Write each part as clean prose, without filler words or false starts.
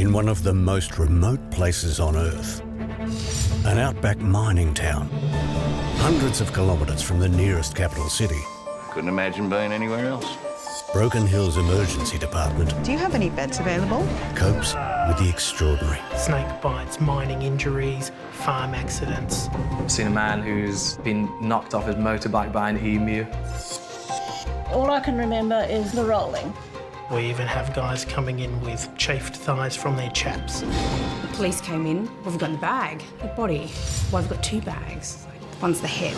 in one of the most remote places on Earth, an outback mining town, hundreds of kilometres from the nearest capital city. Couldn't imagine being anywhere else. Broken Hill's emergency department Do you have any beds available? copes with the extraordinary. Snake bites, mining injuries, farm accidents. I've seen a man who's been knocked off his motorbike by an emu. All I can remember is the rolling. We even have guys coming in with chafed thighs from their chaps. The police came in. What have we got in the bag? The body. Well, I've got two bags. One's the head.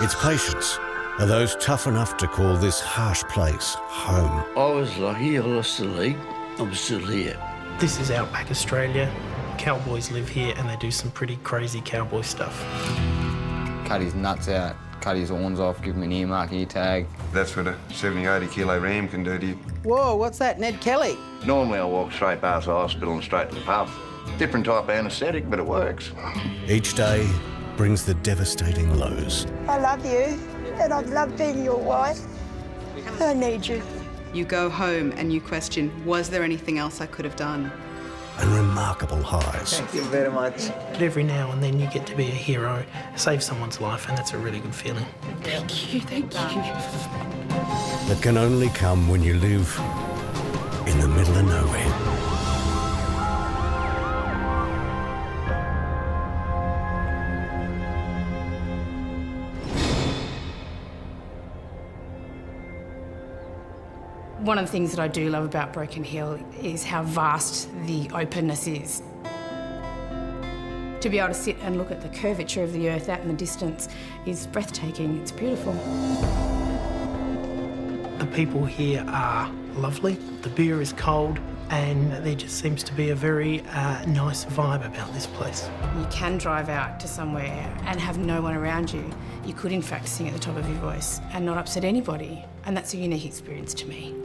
Its patients are those tough enough to call this harsh place home. I was lucky, I lost the leg. I'm still here. This is Outback Australia. Cowboys live here and they do some pretty crazy cowboy stuff. Cut his nuts out, cut his horns off, give him an ear mark, ear tag. That's what a 70, 80 kilo ram can do to you. Whoa, what's that, Ned Kelly? Normally I walk straight past the hospital and straight to the pub. Different type of anaesthetic, but it works. Each day brings the devastating lows. I love you, and I've loved being your wife. I need you. You go home and you question, was there anything else I could have done? And remarkable highs. Thank you very much. But every now and then you get to be a hero, save someone's life, and that's a really good feeling. Thank you, thank you. That can only come when you live in the middle of nowhere. One of the things that I do love about Broken Hill is how vast the openness is. To be able to sit and look at the curvature of the earth out in the distance is breathtaking. It's beautiful. The people here are lovely, the beer is cold, and there just seems to be a very nice vibe about this place. You can drive out to somewhere and have no one around you. You could, in fact, sing at the top of your voice and not upset anybody, and that's a unique experience to me.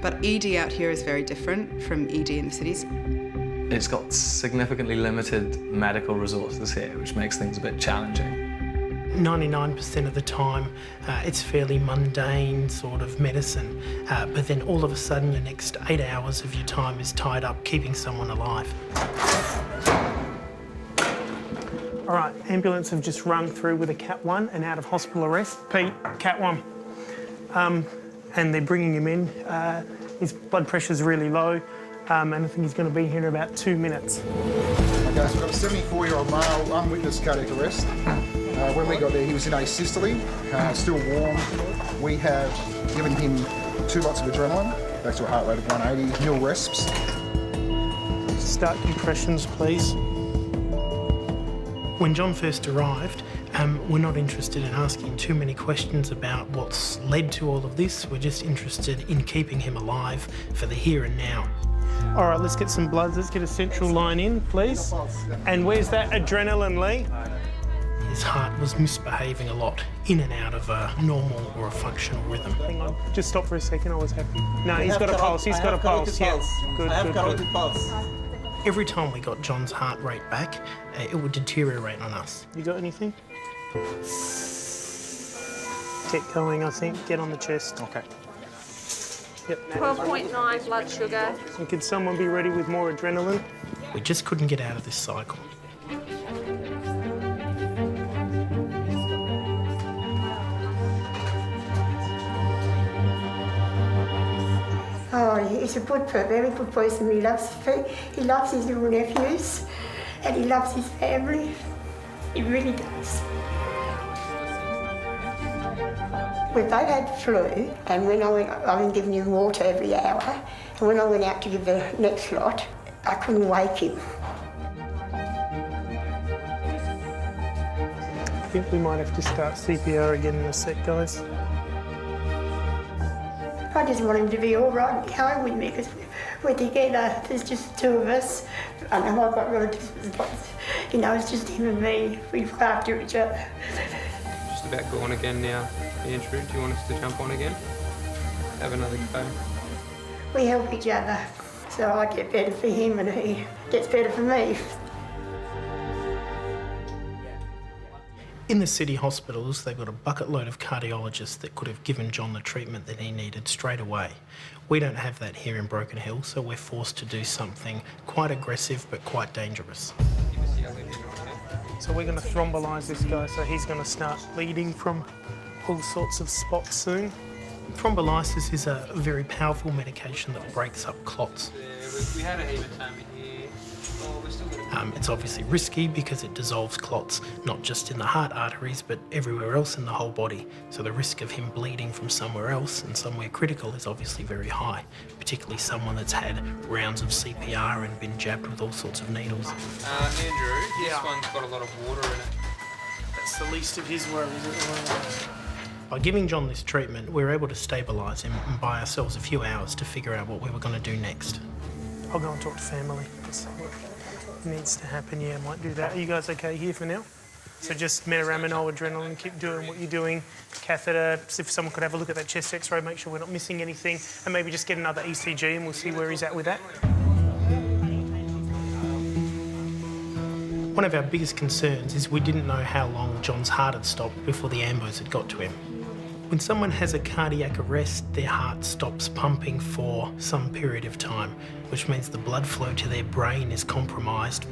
But ED out here is very different from ED in the cities. It's got significantly limited medical resources here, which makes things a bit challenging. 99% of the time, it's fairly mundane sort of medicine, but then all of a sudden the next 8 hours of your time is tied up keeping someone alive. All right, ambulance have just rung through with a Cat 1 and out of hospital arrest. Pete, Cat 1. And they're bringing him in. His blood pressure's really low, and I think he's going to be here in about 2 minutes. Okay, so we've got a 74-year-old male, unwitnessed cardiac arrest. When we got there, he was in asystole, still warm. We have given him 2 lots of adrenaline, back to a heart rate of 180, nil resps. Start compressions, please. When John first arrived, we're not interested in asking too many questions about what's led to all of this. We're just interested in keeping him alive for the here and now. All right, let's get some bloods. Let's get a central line in, please. And where's that adrenaline, Lee? His heart was misbehaving a lot, in and out of a normal or a functional rhythm. Hang on, just stop for a second, I was happy. No, he's got a pulse, he's got a pulse, yeah. Good, good. Pulse. Every time we got John's heart rate back, it would deteriorate on us. You got anything? Get going, I think. Get on the chest. Okay. Yep. 12.9 blood sugar. And could someone be ready with more adrenaline? We just couldn't get out of this cycle. Oh, he's a very good person. He loves his little nephews and he loves his family. He really does. We both had flu, and when I've been giving him water every hour, and when I went out to give the next lot, I couldn't wake him. I think we might have to start CPR again in a sec, guys. I just want him to be all right and home with me because we're together. There's just the 2 of us. I know I've got relatives, but you know, it's just him and me. We look after each other. Just about gone again now, Andrew. Do you want us to jump on again? Have another go? We help each other. So I get better for him and he gets better for me. In the city hospitals, they've got a bucket load of cardiologists that could have given John the treatment that he needed straight away. We don't have that here in Broken Hill, so we're forced to do something quite aggressive but quite dangerous. So we're going to thrombolyse this guy, so he's going to start bleeding from all sorts of spots soon. Thrombolysis is a very powerful medication that breaks up clots. We had a hematoma here. Oh, we're still gonna... It's obviously risky because it dissolves clots, not just in the heart arteries, but everywhere else in the whole body. So the risk of him bleeding from somewhere else and somewhere critical is obviously very high, particularly someone that's had rounds of CPR and been jabbed with all sorts of needles. Andrew, this one's got a lot of water in it. That's the least of his worries at the moment. By giving John this treatment, we were able to stabilise him and buy ourselves a few hours to figure out what we were going to do next. I'll go and talk to family. That's what needs to happen. Yeah, I might do that. Are you guys okay here for now? So just metaraminol, adrenaline, keep doing what you're doing. Catheter, if someone could have a look at that chest X-ray, make sure we're not missing anything, and maybe just get another ECG and we'll see where he's at with that. One of our biggest concerns is we didn't know how long John's heart had stopped before the ambos had got to him. When someone has a cardiac arrest, their heart stops pumping for some period of time, which means the blood flow to their brain is compromised.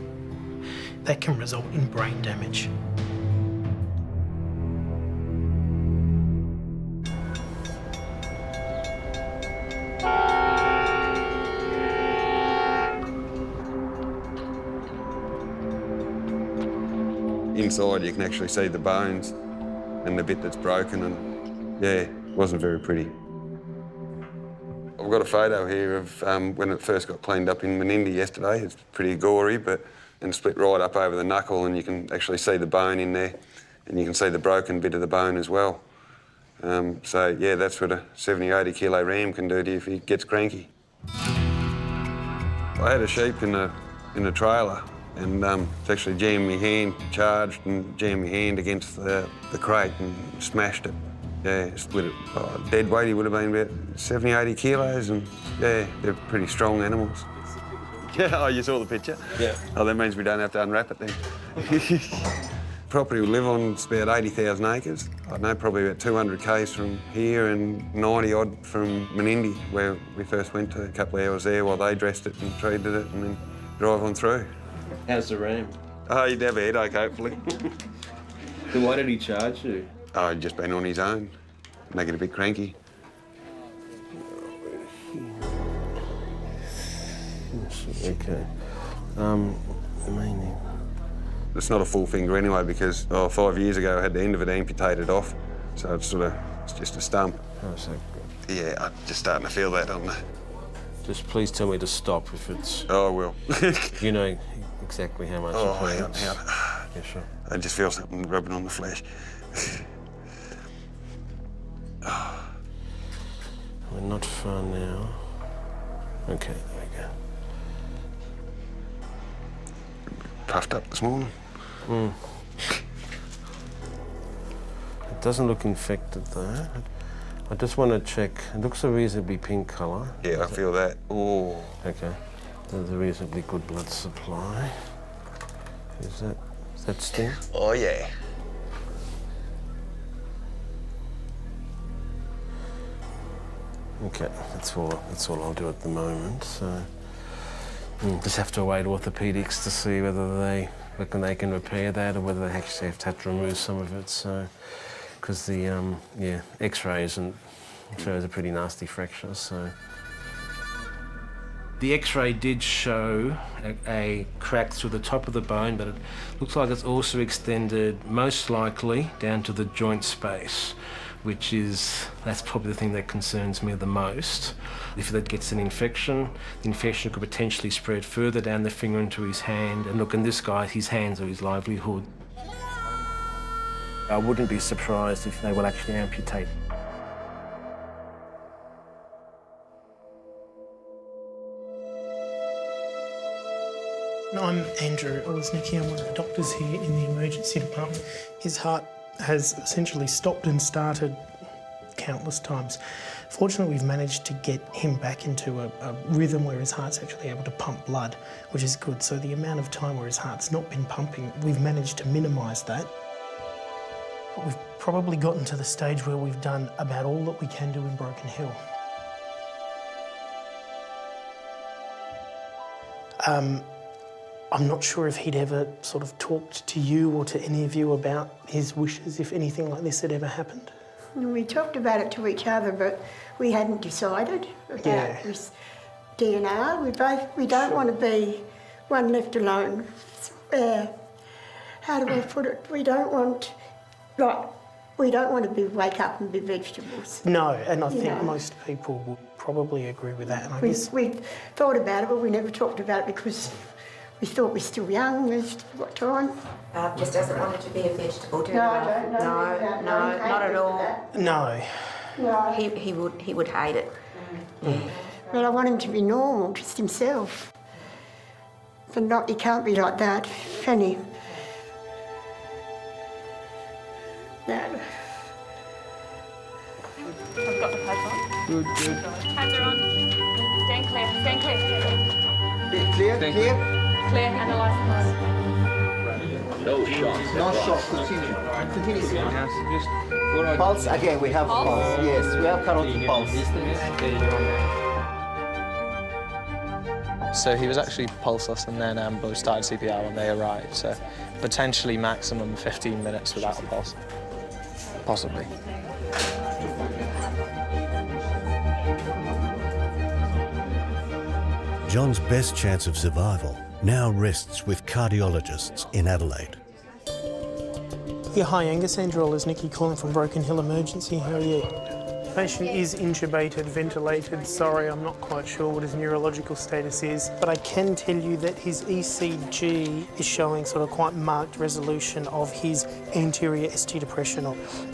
That can result in brain damage. Inside you can actually see the bones and the bit that's broken, and yeah, it wasn't very pretty. I've got a photo here of when it first got cleaned up in Menindee yesterday. It's pretty gory, and split right up over the knuckle, and you can actually see the bone in there, and you can see the broken bit of the bone as well. So yeah, that's what a 70, 80 kilo ram can do to you if he gets cranky. I had a sheep in a trailer, and it's actually jammed my hand, charged and jammed my hand against the crate and smashed it. Yeah, split it. Oh, dead weight, he would have been about 70, 80 kilos, and yeah, they're pretty strong animals. Yeah, oh, you saw the picture? Yeah. Oh, that means we don't have to unwrap it then. Property we live on is about 80,000 acres. I don't know, probably about 200 k's from here and 90 odd from Menindee, where we first went to a couple of hours there while they dressed it and treated it, and then drive on through. How's the ram? Oh, he'd have a headache, hopefully. Then why did he charge you? Oh, he'd just been on his own, make it a bit cranky. Okay. Meaning. It's not a full finger anyway, because 5 years ago I had the end of it amputated off, so it's just a stump. Oh, so good. Yeah, I'm just starting to feel that on the... Just please tell me to stop if it's... Oh, I will. You know exactly how much it hurts. Yeah, sure. I just feel something rubbing on the flesh. We're not far now. Okay, there we go. Puffed up this morning. Mm. It doesn't look infected though. I just want to check. It looks a reasonably pink colour. Yeah, I feel that. Oh. Okay. There's a reasonably good blood supply. Is that sting? Oh yeah. Okay, that's all I'll do at the moment. So just have to await orthopedics to see whether they reckon they can repair that or whether they actually have to remove some of it. So, because the X-ray shows a pretty nasty fracture. So, the X-ray did show a crack through the top of the bone, but it looks like it's also extended, most likely, down to the joint space, that's probably the thing that concerns me the most. If that gets an infection, the infection could potentially spread further down the finger into his hand. And look, in this guy, his hands are his livelihood. I wouldn't be surprised if they will actually amputate. I'm Andrew Olesnicki. I'm one of the doctors here in the emergency department. His heart has essentially stopped and started countless times. Fortunately, we've managed to get him back into a rhythm where his heart's actually able to pump blood, which is good. So the amount of time where his heart's not been pumping, we've managed to minimise that. We've probably gotten to the stage where we've done about all that we can do in Broken Hill. I'm not sure if he'd ever sort of talked to you or to any of you about his wishes if anything like this had ever happened. We talked about it to each other, but we hadn't decided about his DNR. We don't want to be one left alone. How do I put it? We don't want to wake up and be vegetables. No, and I think most people would probably agree with that. And we thought about it, but we never talked about it because we thought we're still young, we've still got time. Just doesn't want it to be a vegetable, do you? No, I don't know. No, not at all. No. No. He would hate it. Yeah. But I want him to be normal, just himself. But he can't be like that, can he? No. I've got the pads on. Good. Pads are on. Stand clear. Clear. Clear, analyse. No shots. No shots, continue. Pulse, again, we have pulse. Yes, we have carotid pulse. So he was actually pulseless, and then both started CPR when they arrived, so potentially maximum 15 minutes without a pulse. Possibly. John's best chance of survival now rests with cardiologists in Adelaide. Yeah, hi Angus, Andrew is Nikki calling from Broken Hill Emergency. How are you? Patient is intubated, ventilated. Sorry, I'm not quite sure what his neurological status is, but I can tell you that his ECG is showing sort of quite marked resolution of his anterior ST depression,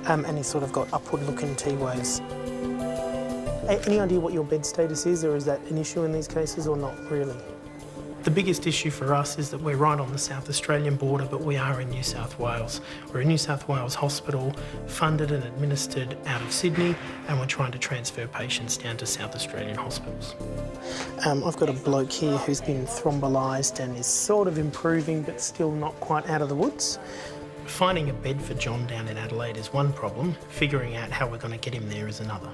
and he's sort of got upward-looking T waves. Any idea what your bed status is, or is that an issue in these cases, or not really? The biggest issue for us is that we're right on the South Australian border, but we are in New South Wales. We're a New South Wales hospital, funded and administered out of Sydney, and we're trying to transfer patients down to South Australian hospitals. I've got a bloke here who's been thrombolyzed and is sort of improving, but still not quite out of the woods. Finding a bed for John down in Adelaide is one problem. Figuring out how we're going to get him there is another.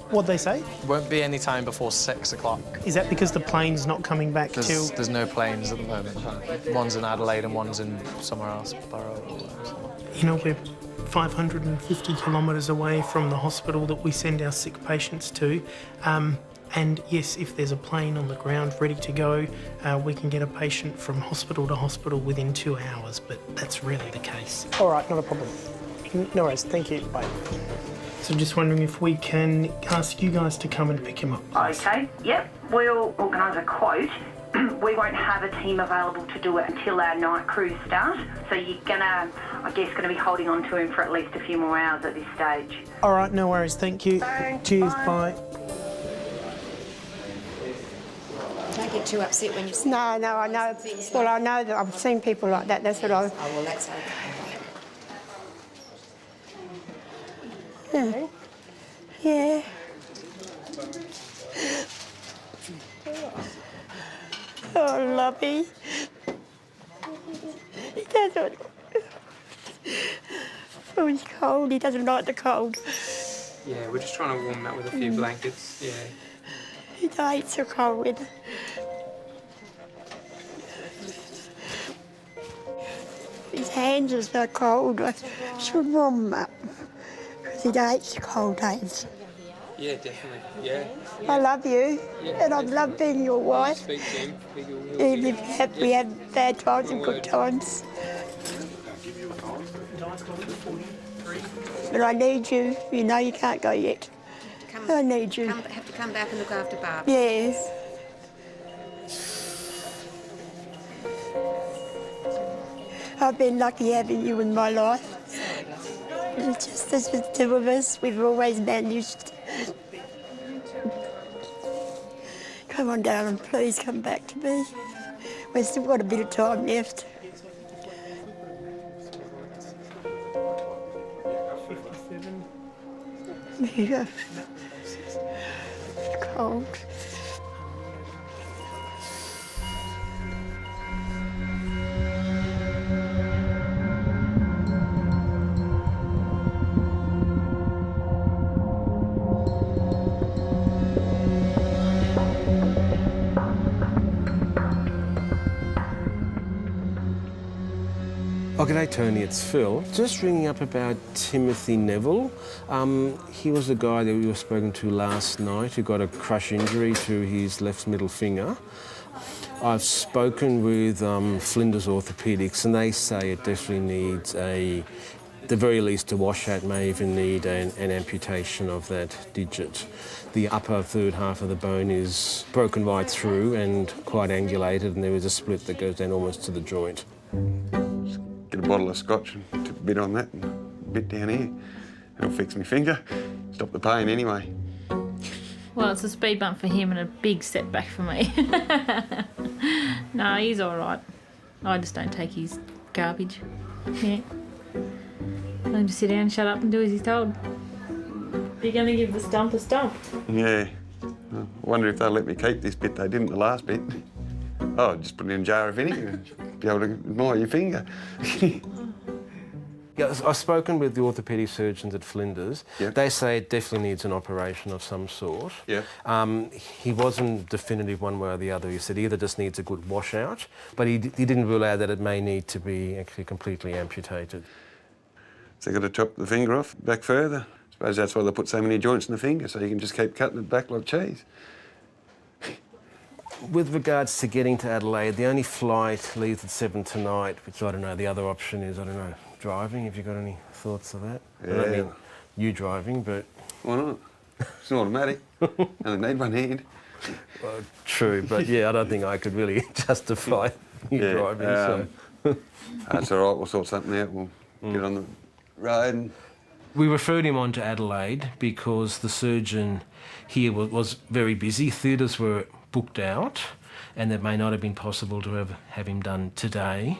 What'd they say? Won't be any time before 6 o'clock. Is that because the plane's not coming back till...? There's no planes at the moment. One's in Adelaide and one's in somewhere else, Borough or somewhere. You know, we're 550 kilometres away from the hospital that we send our sick patients to. And yes, if there's a plane on the ground ready to go, we can get a patient from hospital to hospital within 2 hours, but that's rarely the case. All right, not a problem. No worries, thank you, bye. So just wondering if we can ask you guys to come and pick him up, please. Okay, yep. We'll organise a quote. We won't have a team available to do it until our night crews start. So you're gonna be holding on to him for at least a few more hours at this stage. All right, no worries, thank you. Thanks, Cheers, bye. Don't get too upset when you see. No, I know. Well, I know that I've seen people like that. That's what I was. Oh, well, that's okay. Yeah. Yeah. Oh, lovey. He doesn't. Oh, he's cold. He doesn't like the cold. Yeah, we're just trying to warm him up with a few blankets. Yeah. He hates the cold. His hands are so cold. I should warm him up. He hates the cold days. Yeah, definitely. Yeah. I love you, and I love being your wife. Speak to him. Even if we have bad times and good times. But I need you. You know you can't go yet. I need you. Have to come back and look after Barb. Yes. I've been lucky having you in my life. It's just there's the two of us. We've always managed. Come on, darling, please come back to me. We've still got a bit of time left. 57. Yeah. It's cold. Oh, g'day Tony, it's Phil. Just ringing up about Timothy Neville. He was the guy that we were spoken to last night who got a crush injury to his left middle finger. I've spoken with Flinders Orthopedics and they say it definitely needs the very least a washout, may even need an amputation of that digit. The upper third half of the bone is broken right through and quite angulated, and there is a split that goes down almost to the joint. Get a bottle of scotch and tip a bit on that and a bit down here. It'll fix my finger, stop the pain anyway. Well, it's a speed bump for him and a big setback for me. No, he's all right. I just don't take his garbage. Yeah. Let him just sit down, shut up and do as he's told. You're going to give the stump a stump. Yeah. I wonder if they'll let me keep this bit. They didn't the last bit. Oh, just put it in a jar of vinegar and be able to admire your finger. Yeah, I've spoken with the orthopaedic surgeons at Flinders. Yep. They say it definitely needs an operation of some sort. Yeah. He wasn't definitive one way or the other. He said he either just needs a good washout, but he didn't rule out that it may need to be actually completely amputated. So they've got to chop the finger off back further. I suppose that's why they put so many joints in the finger, so you can just keep cutting it back like cheese. With regards to getting to Adelaide, the only flight leaves at 7 tonight, which I don't know, the other option is, I don't know, driving. Have you got any thoughts of that? Yeah. I don't mean you driving, but... Why not? It's an automatic. Only need one hand. Well, true, but yeah, I don't think I could really justify you driving, so... That's all right, we'll sort something out. We'll get on the road and... We referred him on to Adelaide because the surgeon here was very busy. Theatres were booked out and it may not have been possible to have him done today.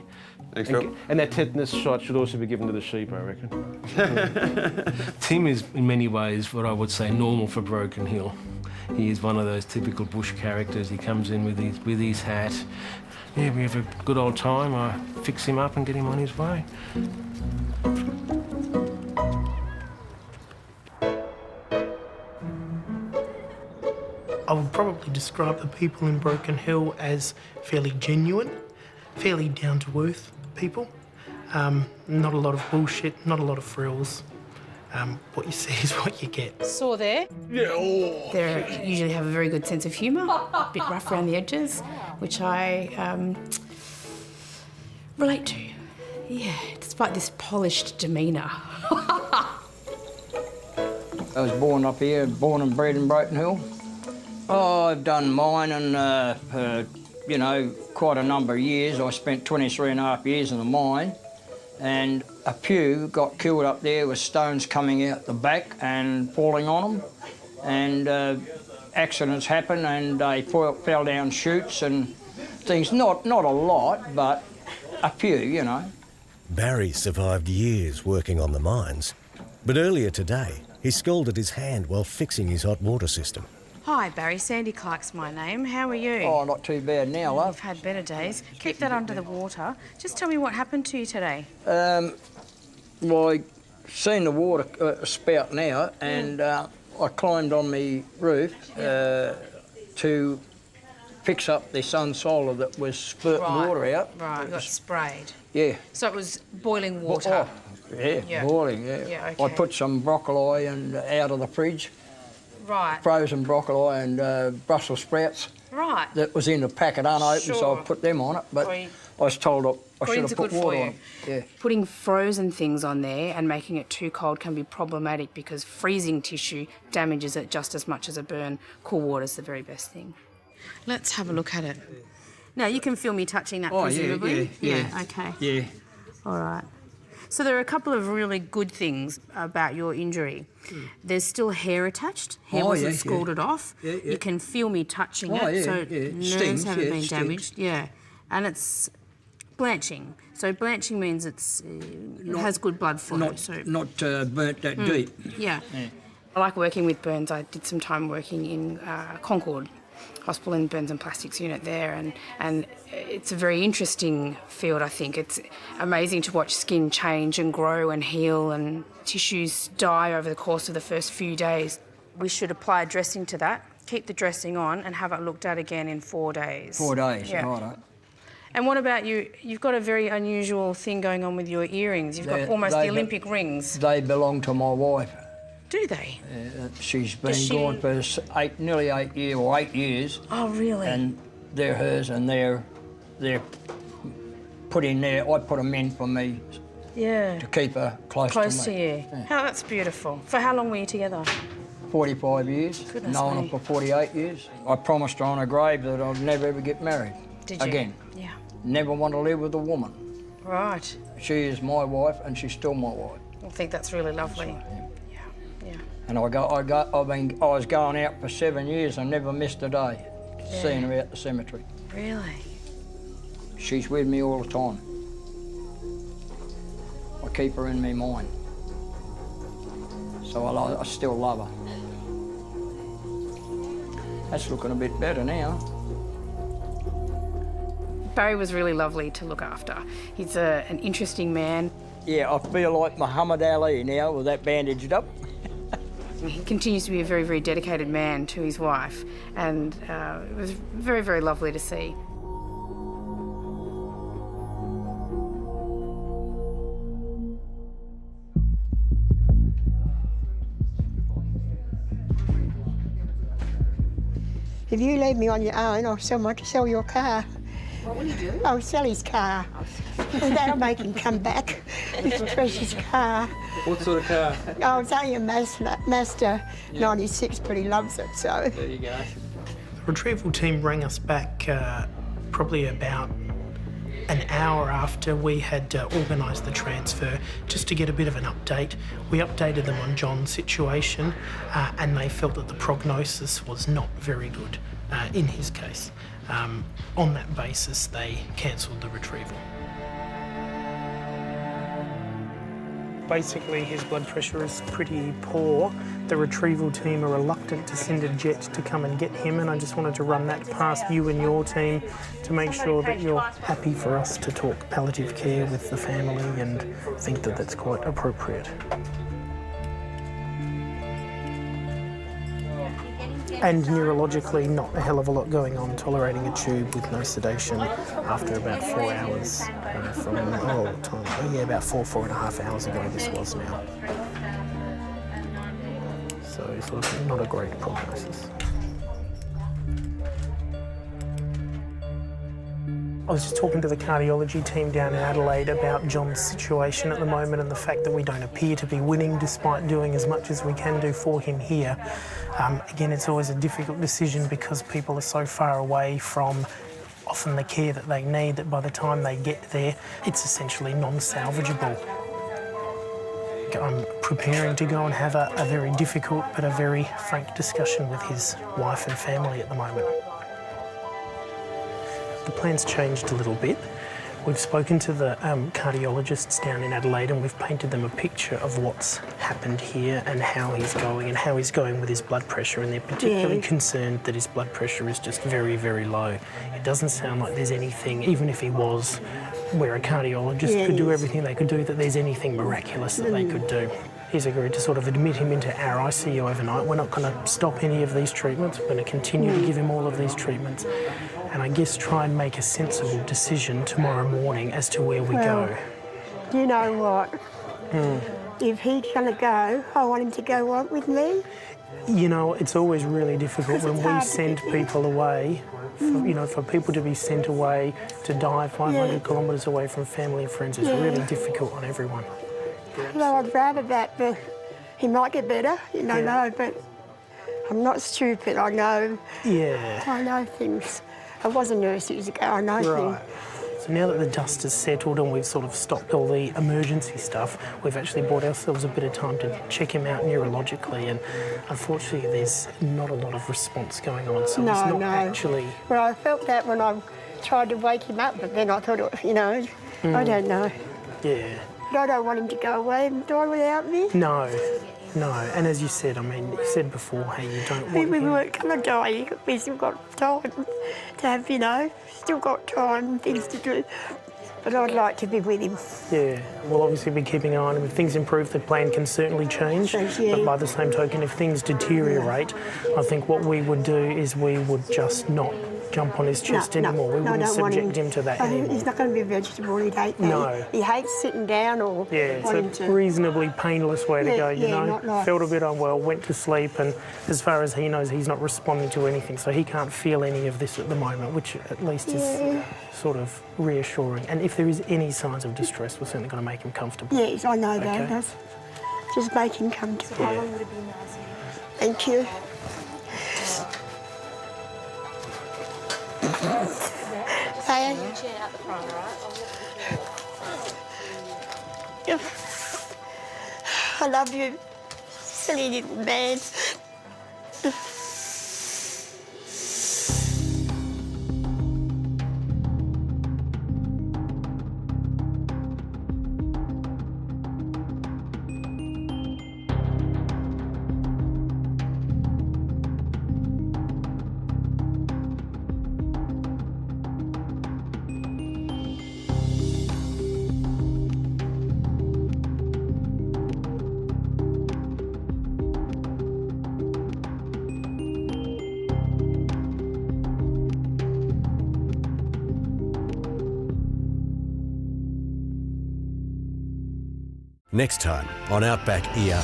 Thanks, Phil. And that tetanus shot should also be given to the sheep, I reckon. Tim is in many ways what I would say normal for Broken Hill. He is one of those typical bush characters. He comes in with his hat. Yeah, we have a good old time. I fix him up and get him on his way. I would probably describe the people in Broken Hill as fairly genuine, fairly down-to-earth people. Not a lot of bullshit, not a lot of frills. What you see is what you get. Saw there? Yeah. They usually have a very good sense of humour, a bit rough around the edges, which I relate to. Yeah, despite this polished demeanour. I was born up here, born and bred in Broken Hill. Oh, I've done mining, you know, quite a number of years. I spent 23 and a half years in the mine, and a few got killed up there with stones coming out the back and falling on them, and accidents happen and they fell down chutes and things. Not a lot, but a few, you know. Barry survived years working on the mines, but earlier today he scalded his hand while fixing his hot water system. Hi, Barry. Sandy Clark's my name. How are you? Oh, not too bad now, love. You've had better days. Keep that under the water. Just tell me what happened to you today. Well, I seen the water spouting out, and I climbed on the roof to fix up this unsolar that was spurting water out. Right, you got sprayed. Yeah. So it was boiling water? Yeah, boiling, yeah. Yeah, okay. I put some broccoli out of the fridge. Right. Frozen broccoli and Brussels sprouts. Right. That was in the packet unopened, so I put them on it. But I was told I should have put water on it. Yeah. Putting frozen things on there and making it too cold can be problematic because freezing tissue damages it just as much as a burn. Cool water's the very best thing. Let's have a look at it. Now, you can feel me touching that, presumably? Yeah. Okay. Yeah. All right. So there are a couple of really good things about your injury. There's still hair attached. Hair wasn't scalded off. Yeah. You can feel me touching it, so nerves haven't been damaged. Yeah, and it's blanching. So blanching means it has good blood flow. Not burnt that deep. Yeah. I like working with burns. I did some time working in Concord Hospital in Burns and Plastics unit there, and it's a very interesting field, I think. It's amazing to watch skin change and grow and heal and tissues die over the course of the first few days. We should apply a dressing to that, keep the dressing on and have it looked at again in 4 days. 4 days, yeah. right. And what about you? You've got a very unusual thing going on with your earrings. You've got almost the Olympic rings. They belong to my wife. Do they? She's been gone for nearly 8 years. Oh, really? And they're hers, and they're put in there. I put them in for me. Yeah. To keep her close to me. Close to you. Yeah. That's beautiful. For how long were you together? 45 years. Goodness known me. her for 48 years. I promised her on her grave that I'd never ever get married. Did you? Again. Yeah. Never want to live with a woman. Right. She is my wife, and she's still my wife. I think that's really lovely. And I was going out for 7 years and never missed a day, seeing her at the cemetery. Really? She's with me all the time. I keep her in my mind. So I still love her. That's looking a bit better now. Barry was really lovely to look after. He's an interesting man. Yeah, I feel like Muhammad Ali now with that bandaged up. He continues to be a very, very dedicated man to his wife, and it was very, very lovely to see. If you leave me on your own, I'll sell your car. What will you do? I'll sell his car. And that'll make him come back. His precious car. What sort of car? Oh, it's only a Mazda 96, but he loves it, so. There you go. The retrieval team rang us back probably about an hour after we had organised the transfer, just to get a bit of an update. We updated them on John's situation, and they felt that the prognosis was not very good in his case. On that basis, they cancelled the retrieval. Basically, his blood pressure is pretty poor. The retrieval team are reluctant to send a jet to come and get him, and I just wanted to run that past you and your team to make sure that you're happy for us to talk palliative care with the family and think that that's quite appropriate. And neurologically, not a hell of a lot going on, tolerating a tube with no sedation after about 4 hours from, about 4.5 hours ago this was now. So sort of not a great prognosis. I was just talking to the cardiology team down in Adelaide about John's situation at the moment and the fact that we don't appear to be winning despite doing as much as we can do for him here. Again, it's always a difficult decision because people are so far away from often the care that they need that by the time they get there, it's essentially non-salvageable. I'm preparing to go and have a very difficult but a very frank discussion with his wife and family at the moment. The plan's changed a little bit. We've spoken to the cardiologists down in Adelaide and we've painted them a picture of what's happened here and how he's going with his blood pressure, and they're particularly concerned that his blood pressure is just very, very low. It doesn't sound like there's anything, even if he was where a cardiologist could do everything they could do, that there's anything miraculous that they could do. He's agreed to sort of admit him into our ICU overnight. We're not going to stop any of these treatments. We're going to continue to give him all of these treatments and I guess try and make a sensible decision tomorrow morning as to where we go. You know what? If he's going to go, I want him to go on with me. You know, it's always really difficult when we send people away, for people to be sent away to die 500 kilometres away from family and friends is really difficult on everyone. Well, I'd rather that, but he might get better, you don't know, but I'm not stupid, I know. Yeah. I know things. I was a nurse years ago, I know things. So now that the dust has settled and we've sort of stopped all the emergency stuff, we've actually bought ourselves a bit of time to check him out neurologically, and unfortunately there's not a lot of response going on, so he's not actually... Well, I felt that when I tried to wake him up, but then I thought, I don't know. Yeah. But I don't want him to go away and die without me. No, and as you said, you said before, hey, you don't want We weren't going to die, we still got time to have, still got time, things to do. But I'd like to be with him. Yeah, we'll obviously be keeping an eye on him. If things improve, the plan can certainly change. But by the same token, if things deteriorate, I think what we would do is we would just not jump on his chest anymore. We wouldn't subject him to that anymore. He's not going to be a vegetable. He'd hate that. No. He hates sitting down or wanting it's a to... reasonably painless way to go, you know. Not like... Felt a bit unwell, went to sleep, and as far as he knows, he's not responding to anything, so he can't feel any of this at the moment, which at least is sort of reassuring. And if there is any signs of distress, we're certainly going to make him comfortable. Yes, I know that. That's just make him comfortable. So how long would it be nice? Thank you. Hey. Out the front, right? I love you, silly little man. Next time on Outback ER,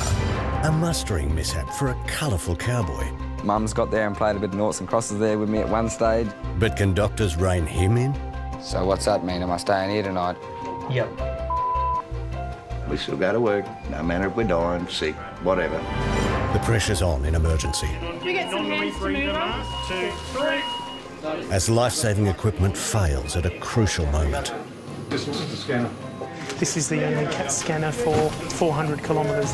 a mustering mishap for a colourful cowboy. Mum's got there and played a bit of noughts and crosses there with me at one stage. But can doctors rein him in? So what's that mean? Am I staying here tonight? Yep. We still go to work, no matter if we're dying, sick, whatever. The pressure's on in emergency. Can we get some hands to move on? 2, 3. As life-saving equipment fails at a crucial moment. This is the scanner. This is the only CAT scanner for 400 kilometres.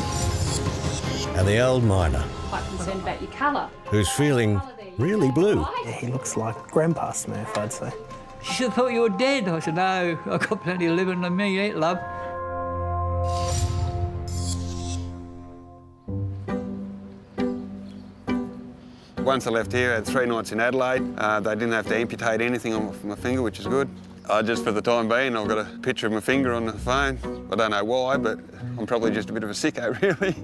And the old miner, Quite concerned about your colour. who's feeling really blue. Yeah, he looks like Grandpa Smurf, I'd say. She said, I thought you were dead. I said, no, I've got plenty of living in me yet, love. Once I left here, I had 3 nights in Adelaide. They didn't have to amputate anything on my finger, which is good. Just for the time being, I've got a picture of my finger on the phone. I don't know why, but I'm probably just a bit of a sicko, really.